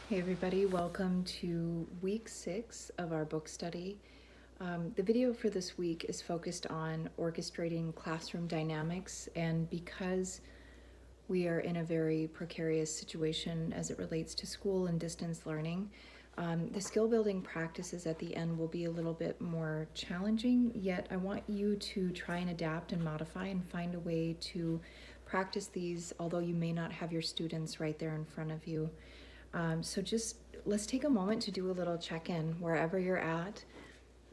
Hey everybody, welcome to week 6 of our book study. The video for this week is focused on orchestrating classroom dynamics, and because we are in a very precarious situation as it relates to school and distance learning, the skill building practices at the end will be a little bit more challenging, yet I want you to try and adapt and modify and find a way to practice these, although you may not have your students right there in front of you. So just let's take a moment to do a little check-in wherever you're at.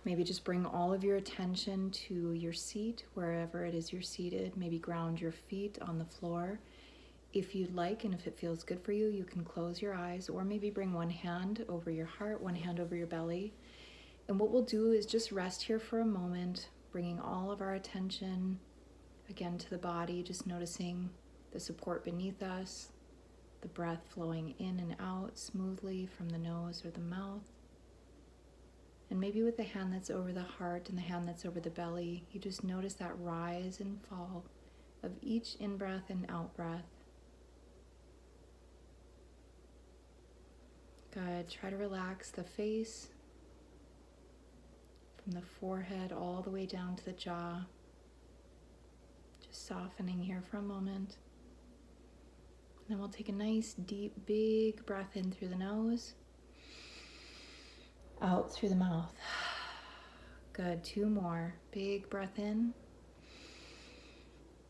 Maybe just bring all of your attention to your seat, wherever it is you're seated. Maybe ground your feet on the floor. If you'd like, and if it feels good for you, you can close your eyes, or maybe bring one hand over your heart, one hand over your belly. And what we'll do is just rest here for a moment, bringing all of our attention again to the body, just noticing the support beneath us, the breath flowing in and out smoothly from the nose or the mouth. And maybe with the hand that's over the heart and the hand that's over the belly, you just notice that rise and fall of each in-breath and out-breath. Good. Try to relax the face from the forehead all the way down to the jaw. Just softening here for a moment. Then we'll take a nice, deep, big breath in through the nose, out through the mouth. Good. 2 more. Big breath in,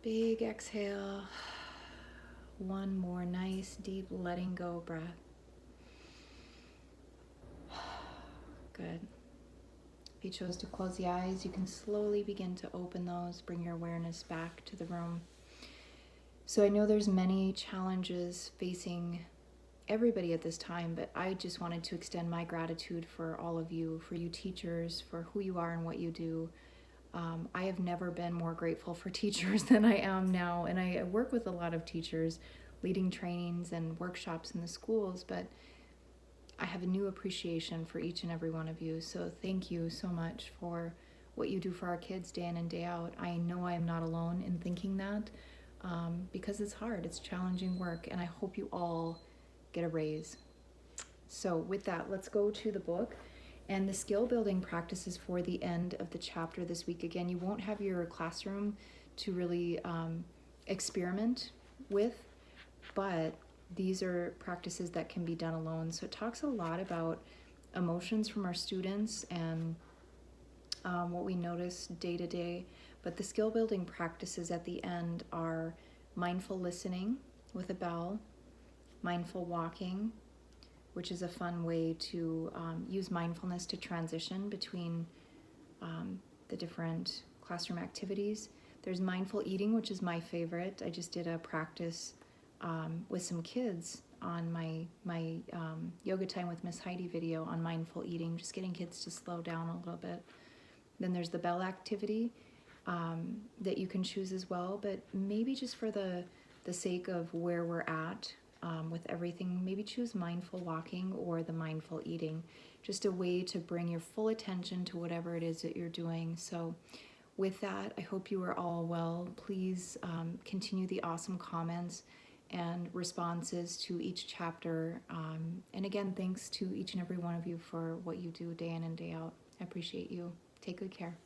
big exhale. 1 more nice, deep, letting go breath. Good. If you chose to close the eyes, you can slowly begin to open those, bring your awareness back to the room. So I know there's many challenges facing everybody at this time, but I just wanted to extend my gratitude for all of you, for you teachers, for who you are and what you do. I have never been more grateful for teachers than I am now, and I work with a lot of teachers leading trainings and workshops in the schools, but I have a new appreciation for each and every one of you. So thank you so much for what you do for our kids day in and day out. I know I am not alone in thinking that, because it's hard, it's challenging work, and I hope you all get a raise. So with that, let's go to the book and the skill building practices for the end of the chapter this week. Again, you won't have your classroom to really experiment with, but these are practices that can be done alone. So it talks a lot about emotions from our students and what we notice day to day. But the skill building practices at the end are mindful listening with a bell, mindful walking, which is a fun way to use mindfulness to transition between the different classroom activities. There's mindful eating, which is my favorite. I just did a practice with some kids on my Yoga Time with Miss Heidi video on mindful eating, just getting kids to slow down a little bit. Then there's the bell activity that you can choose as well, but maybe just for the sake of where we're at with everything, maybe choose mindful walking or the mindful eating, just a way to bring your full attention to whatever it is that you're doing. So with that, I hope you are all well. Please continue the awesome comments and responses to each chapter. And again, thanks to each and every one of you for what you do day in and day out. I appreciate you. Take good care.